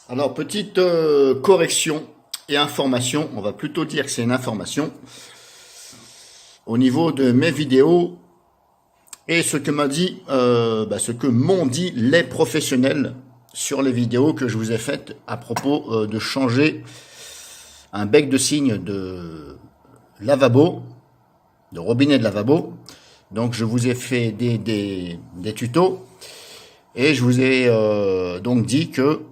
Alors, petite correction et information, on va plutôt dire que c'est une information au niveau de mes vidéos et ce que ce que m'ont dit les professionnels sur les vidéos que je vous ai faites à propos de changer un bec de cygne de lavabo, de robinet de lavabo. Donc, je vous ai fait des tutos et je vous ai donc dit que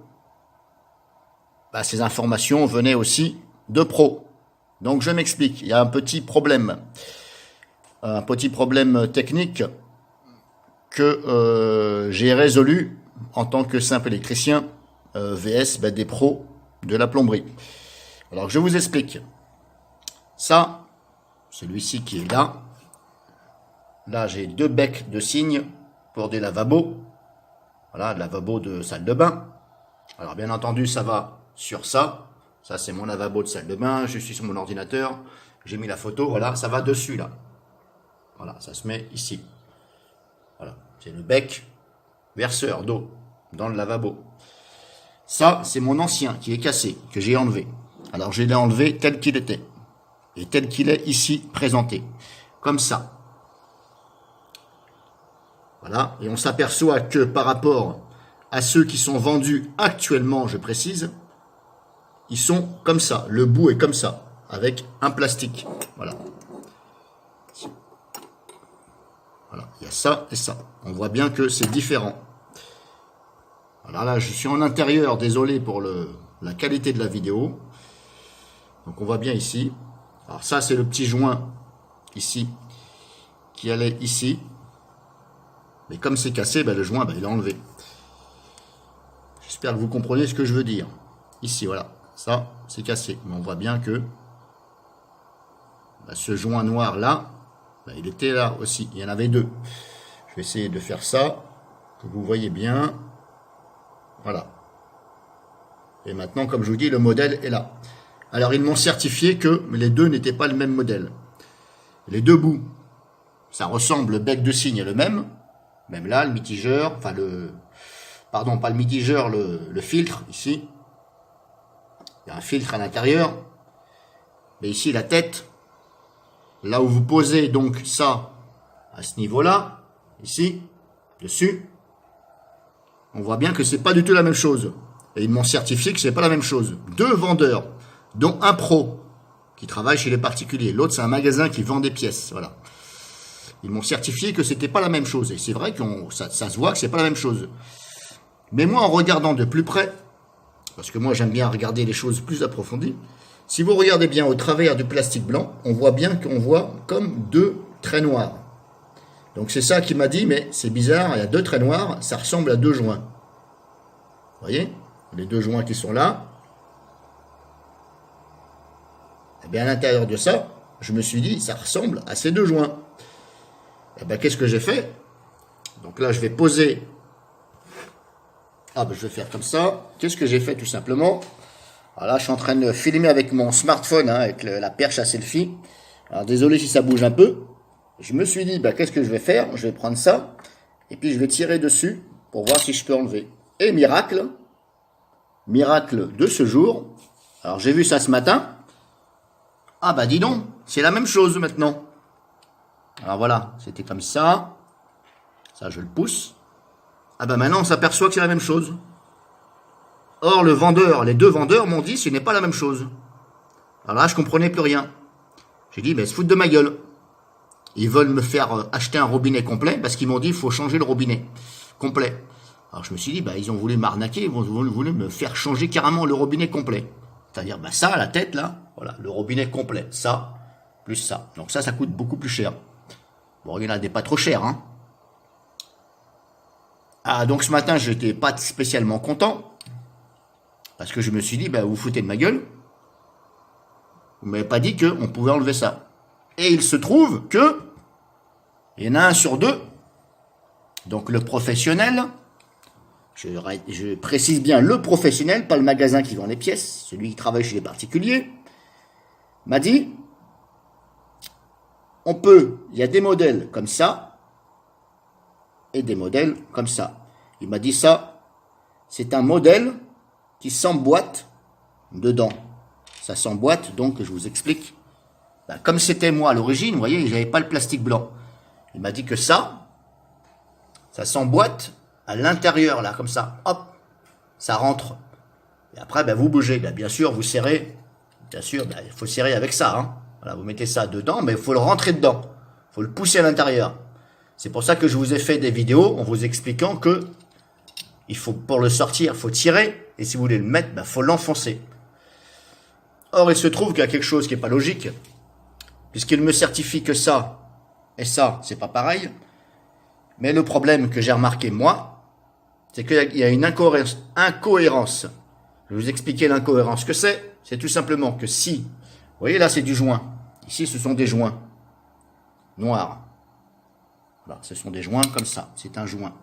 ces informations venaient aussi de pros. Donc, je m'explique. Il y a un petit problème technique que j'ai résolu en tant que simple électricien vs des pros de la plomberie. Alors, je vous explique. Ça, celui-ci qui est là. Là, j'ai deux becs de cygne pour des lavabos. Voilà, lavabo de salle de bain. Alors, bien entendu, ça va sur ça. Ça, c'est mon lavabo de salle de bain. Je suis sur mon ordinateur. J'ai mis la photo. Voilà, ça va dessus, là. Voilà, ça se met ici. Voilà, c'est le bec verseur d'eau dans le lavabo. Ça, c'est mon ancien qui est cassé, que j'ai enlevé. Alors, je l'ai enlevé tel qu'il était. Et tel qu'il est ici présenté. Comme ça. Voilà, et on s'aperçoit que par rapport à ceux qui sont vendus actuellement, je précise, ils sont comme ça. Le bout est comme ça, avec un plastique. Voilà. Voilà, il y a ça et ça. On voit bien que c'est différent. Voilà, là, je suis en intérieur, désolé pour la qualité de la vidéo. Donc, on voit bien ici. Alors, ça, c'est le petit joint, ici, qui allait ici. Mais comme c'est cassé, le joint, il est enlevé. J'espère que vous comprenez ce que je veux dire. Ici, voilà. Ça, c'est cassé. Mais on voit bien que ce joint noir là, il était là aussi. Il y en avait deux. Je vais essayer de faire ça, que vous voyez bien. Voilà. Et maintenant, comme je vous dis, le modèle est là. Alors, ils m'ont certifié que les deux n'étaient pas le même modèle. Les deux bouts, ça ressemble, le bec de cygne est le même. Même là, le mitigeur, pardon, pas le mitigeur, le filtre, ici. Il y a un filtre à l'intérieur. Mais ici, la tête, là où vous posez donc ça, à ce niveau-là, ici, dessus, on voit bien que c'est pas du tout la même chose. Et ils m'ont certifié que c'est pas la même chose. Deux vendeurs, dont un pro, qui travaille chez les particuliers. L'autre, c'est un magasin qui vend des pièces, voilà. Ils m'ont certifié que c'était pas la même chose. Et c'est vrai que ça se voit que c'est pas la même chose. Mais moi, en regardant de plus près, parce que moi j'aime bien regarder les choses plus approfondies, si vous regardez bien au travers du plastique blanc, on voit bien qu'on voit comme deux traits noirs. Donc c'est ça qui m'a dit, mais c'est bizarre, il y a deux traits noirs, ça ressemble à deux joints. Vous voyez? Les deux joints qui sont là. Et bien à l'intérieur de ça, je me suis dit, ça ressemble à ces deux joints. Et bien, qu'est-ce que j'ai fait? Donc là, je vais poser. Je vais faire comme ça. Qu'est-ce que j'ai fait tout simplement? Alors là, je suis en train de filmer avec mon smartphone, avec la perche à selfie. Alors désolé si ça bouge un peu. Je me suis dit, qu'est-ce que je vais faire? Je vais prendre ça, et puis je vais tirer dessus pour voir si je peux enlever. Et miracle de ce jour. Alors j'ai vu ça ce matin. Dis donc, c'est la même chose maintenant. Alors voilà, c'était comme ça. Ça, je le pousse. Maintenant, on s'aperçoit que c'est la même chose. Or, les deux vendeurs m'ont dit que ce n'est pas la même chose. Alors là, je comprenais plus rien. J'ai dit, ils se foutent de ma gueule. Ils veulent me faire acheter un robinet complet parce qu'ils m'ont dit, il faut changer le robinet complet. Alors je me suis dit, ils ont voulu m'arnaquer, ils ont voulu me faire changer carrément le robinet complet. C'est-à-dire, ça, la tête là, voilà, le robinet complet. Ça, plus ça. Donc ça coûte beaucoup plus cher. Bon, il y en a des pas trop chers, hein. Donc ce matin, je n'étais pas spécialement content. Parce que je me suis dit, vous foutez de ma gueule. Vous m'avez pas dit qu'on pouvait enlever ça. Et il se trouve que, il y en a un sur deux. Donc le professionnel, je précise bien le professionnel, pas le magasin qui vend les pièces, celui qui travaille chez les particuliers, m'a dit, il y a des modèles comme ça, et des modèles comme ça. Il m'a dit ça, c'est un modèle qui s'emboîte dedans. Ça s'emboîte, donc je vous explique. Ben, comme c'était moi à l'origine, vous voyez, j'avais pas le plastique blanc. Il m'a dit que ça s'emboîte à l'intérieur, là, comme ça. Hop, ça rentre. Et après, ben, vous bougez. Ben, bien sûr, vous serrez. Bien sûr, ben, il faut serrer avec ça. Hein. Voilà, vous mettez ça dedans, mais il faut le rentrer dedans. Il faut le pousser à l'intérieur. C'est pour ça que je vous ai fait des vidéos en vous expliquant que il faut, pour le sortir, il faut tirer. Et si vous voulez le mettre, il faut l'enfoncer. Or, il se trouve qu'il y a quelque chose qui n'est pas logique. Puisqu'il me certifie que ça et ça, c'est pas pareil. Mais le problème que j'ai remarqué, moi, c'est qu'il y a une incohérence. Je vais vous expliquer l'incohérence que c'est. C'est tout simplement que si, vous voyez là, c'est du joint. Ici, ce sont des joints noirs. Voilà, ce sont des joints comme ça. C'est un joint.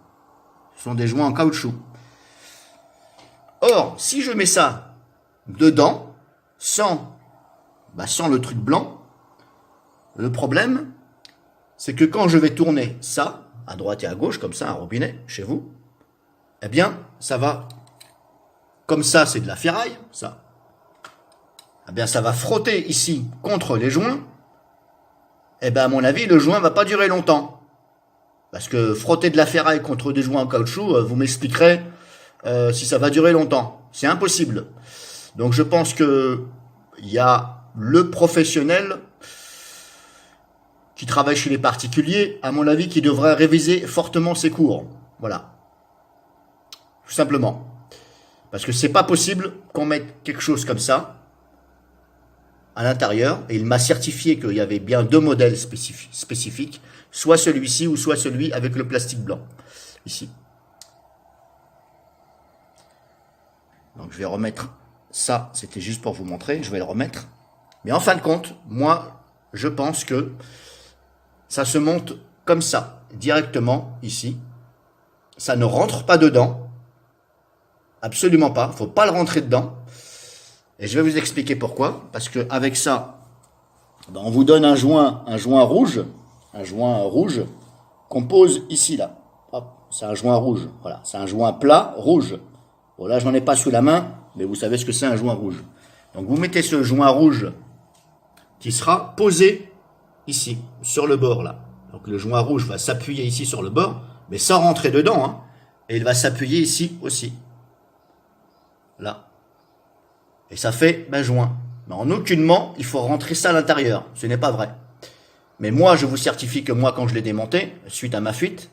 Ce sont des joints en caoutchouc. Or, si je mets ça dedans, sans le truc blanc, le problème, c'est que quand je vais tourner ça, à droite et à gauche, comme ça, un robinet, chez vous, eh bien, ça va, comme ça, c'est de la ferraille, ça. Eh bien, ça va frotter ici contre les joints. Eh bien, à mon avis, le joint va pas durer longtemps. Parce que frotter de la ferraille contre des joints en caoutchouc, vous m'expliquerez si ça va durer longtemps. C'est impossible. Donc, je pense que il y a le professionnel qui travaille chez les particuliers, à mon avis, qui devrait réviser fortement ses cours. Voilà. Tout simplement. Parce que c'est pas possible qu'on mette quelque chose comme ça à l'intérieur. Et il m'a certifié qu'il y avait bien deux modèles spécifiques. Soit celui-ci ou soit celui avec le plastique blanc. Ici. Donc je vais remettre ça. C'était juste pour vous montrer. Je vais le remettre. Mais en fin de compte, moi, je pense que ça se monte comme ça, directement, ici. Ça ne rentre pas dedans. Absolument pas. Il ne faut pas le rentrer dedans. Et je vais vous expliquer pourquoi. Parce qu'avec ça, on vous donne un joint rouge qu'on pose ici, là. Hop, c'est un joint rouge. Voilà, c'est un joint plat rouge. Bon, là, j'en ai pas sous la main, mais vous savez ce que c'est un joint rouge. Donc, vous mettez ce joint rouge qui sera posé ici, sur le bord là. Donc le joint rouge va s'appuyer ici sur le bord, mais sans rentrer dedans, hein. Et il va s'appuyer ici aussi. Là. Et ça fait joint. Mais en aucunement, il faut rentrer ça à l'intérieur. Ce n'est pas vrai. Mais moi, je vous certifie que moi, quand je l'ai démonté, suite à ma fuite,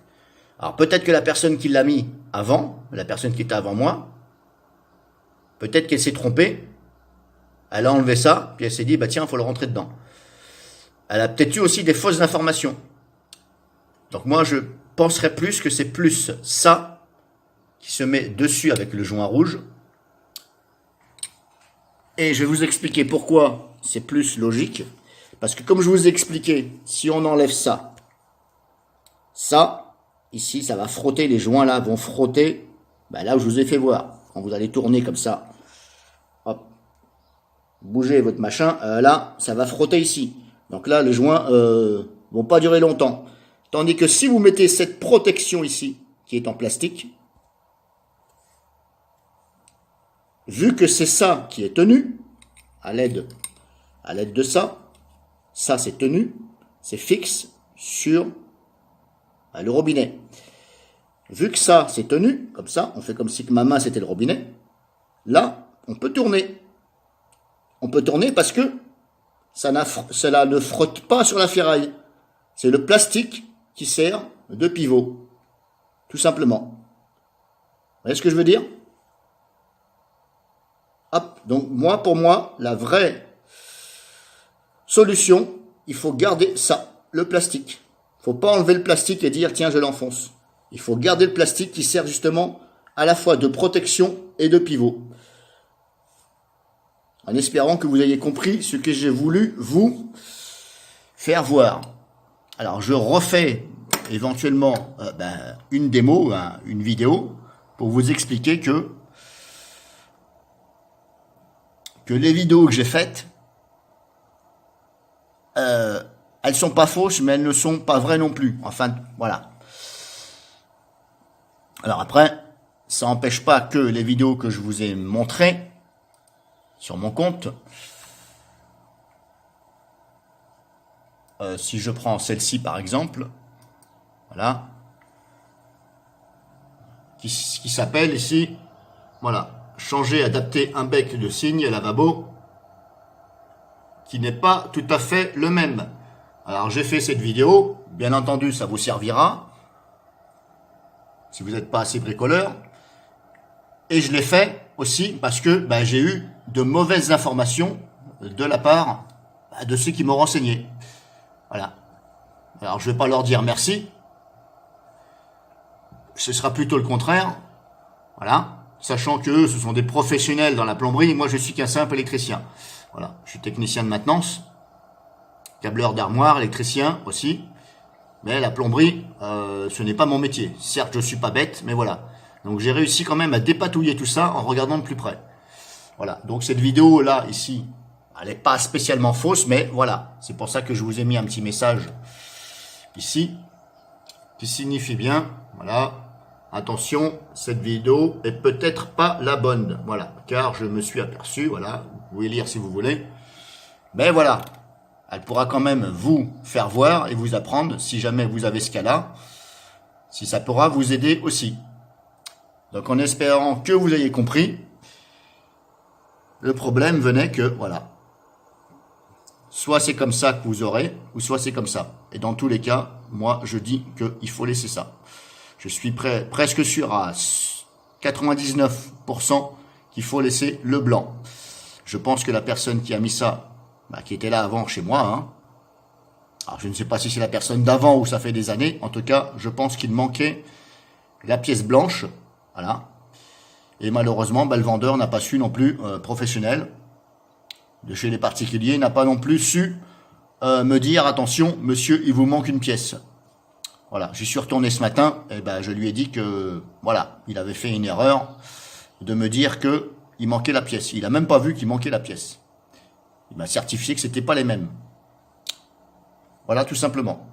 alors peut-être que la personne qui l'a mis avant, la personne qui était avant moi, peut-être qu'elle s'est trompée, elle a enlevé ça, puis elle s'est dit, tiens, il faut le rentrer dedans. Elle a peut-être eu aussi des fausses informations. Donc moi, je penserais plus que c'est plus ça qui se met dessus avec le joint rouge. Et je vais vous expliquer pourquoi c'est plus logique. Parce que comme je vous ai expliqué, si on enlève ça, ici, ça va frotter, les joints là vont frotter, là où je vous ai fait voir. Quand vous allez tourner comme ça, hop, bougez votre machin, là, ça va frotter ici. Donc là, les joints vont pas durer longtemps. Tandis que si vous mettez cette protection ici, qui est en plastique, vu que c'est ça qui est tenu, à l'aide de ça c'est tenu, c'est fixe sur le robinet. Vu que ça c'est tenu, comme ça, on fait comme si ma main c'était le robinet, là, on peut tourner. On peut tourner parce que cela ne frotte pas sur la ferraille. C'est le plastique qui sert de pivot. Tout simplement. Vous voyez ce que je veux dire? Hop. Donc, pour moi, la vraie solution, il faut garder ça, le plastique. Il ne faut pas enlever le plastique et dire, tiens, je l'enfonce. Il faut garder le plastique qui sert justement à la fois de protection et de pivot. En espérant que vous ayez compris ce que j'ai voulu vous faire voir. Alors, je refais éventuellement une démo, une vidéo, pour vous expliquer que les vidéos que j'ai faites, elles sont pas fausses, mais elles ne sont pas vraies non plus. Enfin, voilà. Alors après, ça n'empêche pas que les vidéos que je vous ai montrées sur mon compte, si je prends celle-ci par exemple, voilà, qui s'appelle ici, voilà, changer, adapter un bec de cygne lavabo, qui n'est pas tout à fait le même. Alors j'ai fait cette vidéo, bien entendu ça vous servira, si vous n'êtes pas assez bricoleur, et je l'ai fait aussi parce que j'ai eu de mauvaises informations de la part de ceux qui m'ont renseigné. Voilà. Alors je ne vais pas leur dire merci, ce sera plutôt le contraire, voilà, sachant que eux, ce sont des professionnels dans la plomberie, moi je suis qu'un simple électricien. Voilà, je suis technicien de maintenance, câbleur d'armoire, électricien aussi, mais la plomberie, ce n'est pas mon métier. Certes, je suis pas bête, mais voilà. Donc j'ai réussi quand même à dépatouiller tout ça en regardant de plus près. Voilà, donc cette vidéo là, ici, elle n'est pas spécialement fausse, mais voilà, c'est pour ça que je vous ai mis un petit message ici, qui signifie bien, voilà, attention, cette vidéo est peut-être pas la bonne, voilà, car je me suis aperçu, voilà, vous pouvez lire si vous voulez, mais voilà, elle pourra quand même vous faire voir et vous apprendre, si jamais vous avez ce cas-là, si ça pourra vous aider aussi. Donc en espérant que vous ayez compris, le problème venait que, voilà, soit c'est comme ça que vous aurez, ou soit c'est comme ça. Et dans tous les cas, moi je dis qu'il faut laisser ça. Je suis presque sûr à 99% qu'il faut laisser le blanc. Je pense que la personne qui a mis ça, qui était là avant chez moi, hein, alors je ne sais pas si c'est la personne d'avant ou ça fait des années, en tout cas je pense qu'il manquait la pièce blanche, voilà. Et malheureusement, le vendeur n'a pas su non plus, professionnel, de chez les particuliers, n'a pas non plus su me dire, attention, monsieur, il vous manque une pièce. Voilà, j'y suis retourné ce matin, et je lui ai dit que, voilà, il avait fait une erreur de me dire que il manquait la pièce. Il a même pas vu qu'il manquait la pièce. Il m'a certifié que c'était pas les mêmes. Voilà, tout simplement.